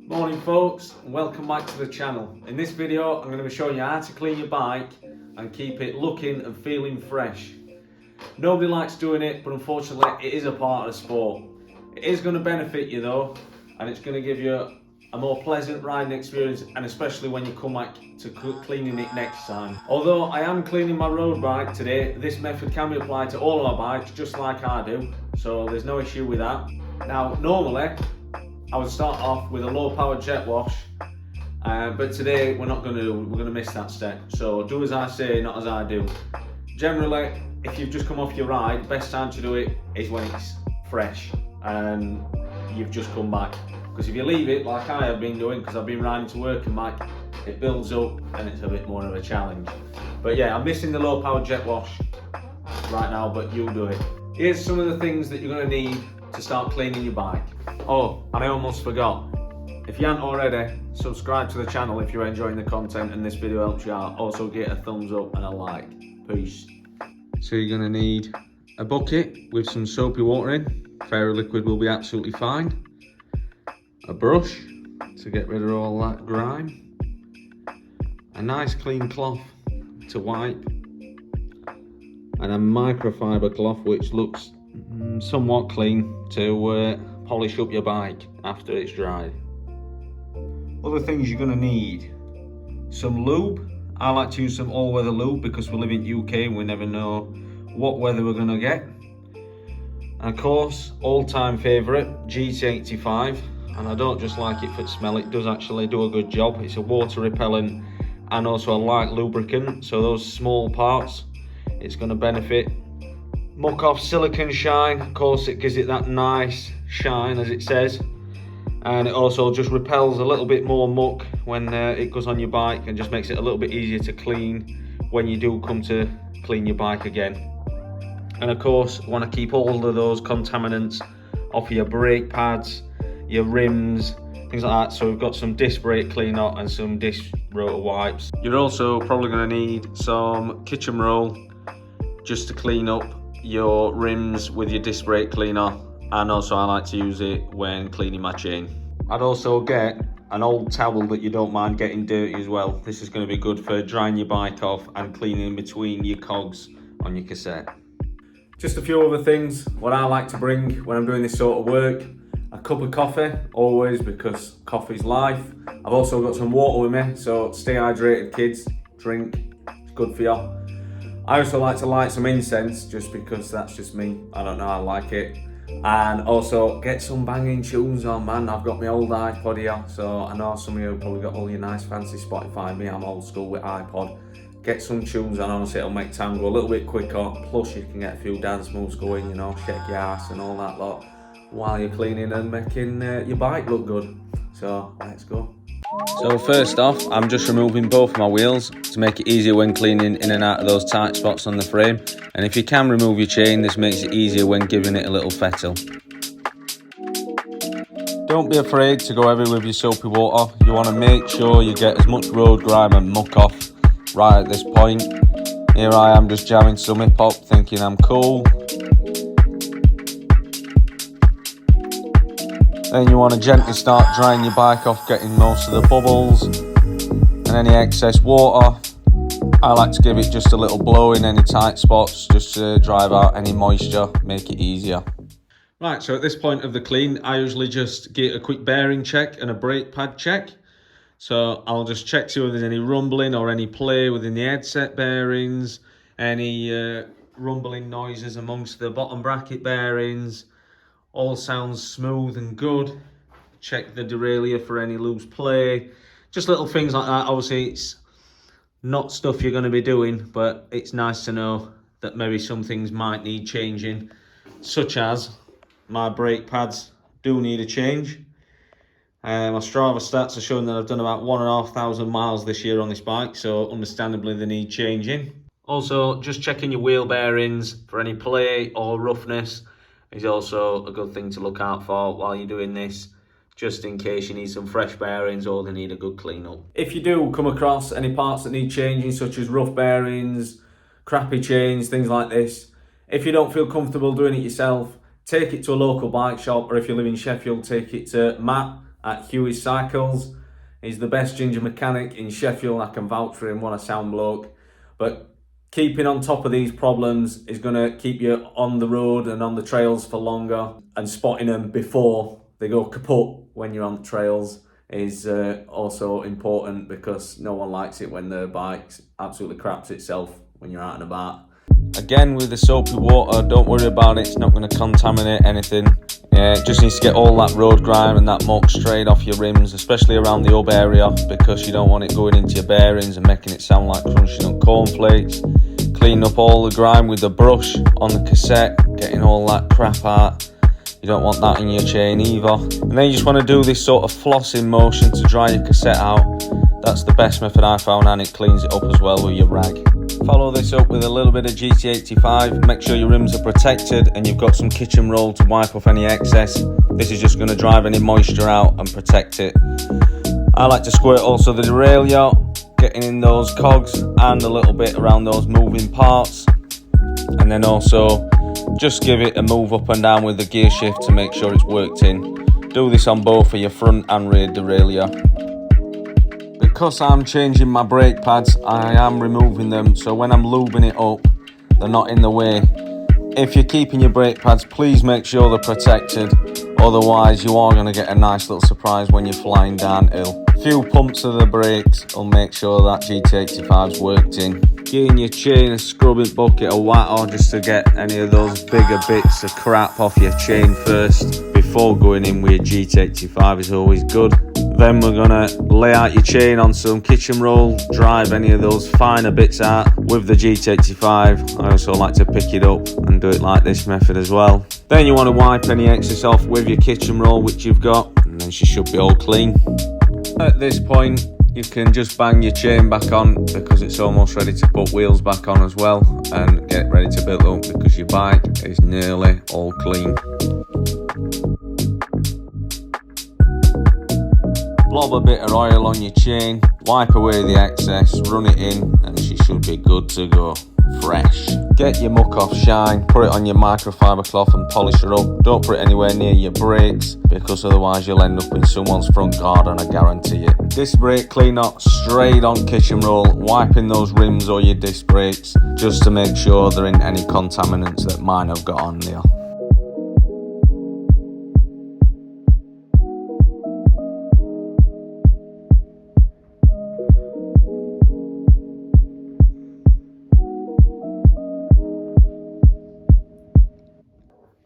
Morning folks, and welcome back to the channel. In this video I'm going to be showing you how to clean your bike and keep it looking and feeling fresh. Nobody likes doing it, but unfortunately it is a part of the sport. It is going to benefit you though, and it's going to give you a more pleasant riding experience, and especially when you come back to cleaning it next time. Although I am cleaning my road bike today, this method can be applied to all of my bikes just like I do, so there's no issue with that. Now normally I would start off with a low powered jet wash, but today we're going to miss that step. So do as I say, not as I do. Generally, if you've just come off your ride, best time to do it is when it's fresh and you've just come back. Because if you leave it like I have been doing, because I've been riding to work and back, it builds up and it's a bit more of a challenge. But yeah, I'm missing the low powered jet wash right now, but you'll do it. Here's some of the things that you're going to need to start cleaning your bike. Oh, and I almost forgot. If you haven't already, subscribe to the channel if you're enjoying the content and this video helps you out. Also get a thumbs up and a like. Peace. So you're going to need a bucket with some soapy water in. Fairy liquid will be absolutely fine. A brush to get rid of all that grime. A nice clean cloth to wipe. And a microfiber cloth which looks somewhat clean to polish up your bike after it's dried. Other things you're going to need: some lube. I like to use some all-weather lube because we live in UK and we never know what weather we're going to get. And of course, all-time favourite, GT85. And I don't just like it for the smell, it does actually do a good job. It's a water repellent and also a light lubricant, so those small parts, it's going to benefit. Muck off silicone shine, of course it gives it that nice shine as it says, and it also just repels a little bit more muck when it goes on your bike and just makes it a little bit easier to clean when you do come to clean your bike again. And of course you want to keep all of those contaminants off your brake pads, your rims, things like that. So we've got some disc brake cleaner and some disc rotor wipes. You're also probably going to need some kitchen roll just to clean up your rims with your disc brake cleaner, and also I like to use it when cleaning my chain. I'd also get an old towel that you don't mind getting dirty as well. This is going to be good for drying your bike off and cleaning between your cogs on your cassette. Just a few other things what I like to bring when I'm doing this sort of work: a cup of coffee, always, because coffee's life. I've also got some water with me, so stay hydrated kids, drink, it's good for you. I also like to light some incense just because that's just me. I don't know, I like it. And also get some banging tunes on, man. I've got my old iPod here, so I know some of you have probably got all your nice fancy Spotify. Me, I'm old school with iPod. Get some tunes on, honestly, it'll make time go a little bit quicker. Plus you can get a few dance moves going, you know, shake your ass and all that lot while you're cleaning and making your bike look good. So let's go. So first off, I'm just removing both my wheels to make it easier when cleaning in and out of those tight spots on the frame. And if you can remove your chain, this makes it easier when giving it a little fettle. Don't be afraid to go heavy with your soapy water. You want to make sure you get as much road grime and muck off right at this point. Here I am just jamming some hip hop, thinking I'm cool. Then you want to gently start drying your bike off, getting most of the bubbles and any excess water. I like to give it just a little blow in any tight spots just to drive out any moisture, make it easier. Right, so at this point of the clean, I usually just get a quick bearing check and a brake pad check. So I'll just check see whether there's any rumbling or any play within the headset bearings, any rumbling noises amongst the bottom bracket bearings. All sounds smooth and good. Check the derailleur for any loose play. Just little things like that. Obviously, it's not stuff you're going to be doing, but it's nice to know that maybe some things might need changing, such as my brake pads do need a change. My Strava stats are showing that I've done about 1,500 miles this year on this bike, so understandably they need changing. Also, just checking your wheel bearings for any play or roughness is also a good thing to look out for while you're doing this, just in case you need some fresh bearings or they need a good clean up. If you do come across any parts that need changing, such as rough bearings, crappy chains, things like this, if you don't feel comfortable doing it yourself, take it to a local bike shop, or if you live in Sheffield, take it to Matt at Huey's Cycles. He's the best ginger mechanic in Sheffield. I can vouch for him, what a sound bloke. But keeping on top of these problems is going to keep you on the road and on the trails for longer, and spotting them before they go kaput when you're on the trails is also important, because no one likes it when their bike absolutely craps itself when you're out and about. Again, with the soapy water, don't worry about it, it's not going to contaminate anything. It just needs to get all that road grime and that muck straight off your rims, especially around the hub area, because you don't want it going into your bearings and making it sound like crunching on cornflakes. Clean up all the grime with the brush on the cassette, getting all that crap out. You don't want that in your chain either. And then you just want to do this sort of flossing motion to dry your cassette out. That's the best method I found, and it cleans it up as well with your rag. Follow this up with a little bit of GT85. Make sure your rims are protected and you've got some kitchen roll to wipe off any excess. This is just going to drive any moisture out and protect it. I like to squirt also the derailleur, getting in those cogs and a little bit around those moving parts. And then also just give it a move up and down with the gear shift to make sure it's worked in. Do this on both for your front and rear derailleur. Because I'm changing my brake pads, I am removing them, so when I'm lubing it up, they're not in the way. If you're keeping your brake pads, please make sure they're protected, otherwise you are going to get a nice little surprise when you're flying downhill. A few pumps of the brakes will make sure that GT85's worked in. Giving your chain a scrubbing bucket of water just to get any of those bigger bits of crap off your chain first before going in with your GT85 is always good. Then we're going to lay out your chain on some kitchen roll, drive any of those finer bits out with the GT85. I also like to pick it up and do it like this method as well. Then you want to wipe any excess off with your kitchen roll, which you've got, and then she should be all clean. At this point, you can just bang your chain back on because it's almost ready to put wheels back on as well, and get ready to build up because your bike is nearly all clean. Blob a bit of oil on your chain, wipe away the excess, run it in, and she should be good to go. Fresh. Get your muck off shine, put it on your microfiber cloth and polish her up. Don't put it anywhere near your brakes, because otherwise you'll end up in someone's front garden, I guarantee it. Disc brake cleaner straight on kitchen roll, wiping those rims or your disc brakes, just to make sure there ain't any contaminants that mine have got on there.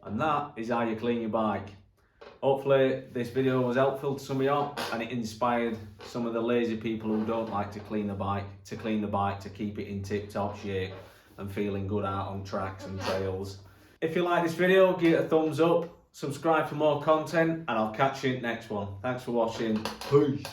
And that is how you clean your bike. Hopefully this video was helpful to some of you and it inspired some of the lazy people who don't like to clean the bike, to keep it in tip-top shape and feeling good out on tracks and trails. If you like this video, give it a thumbs up, subscribe for more content, and I'll catch you in the next one. Thanks for watching. Peace.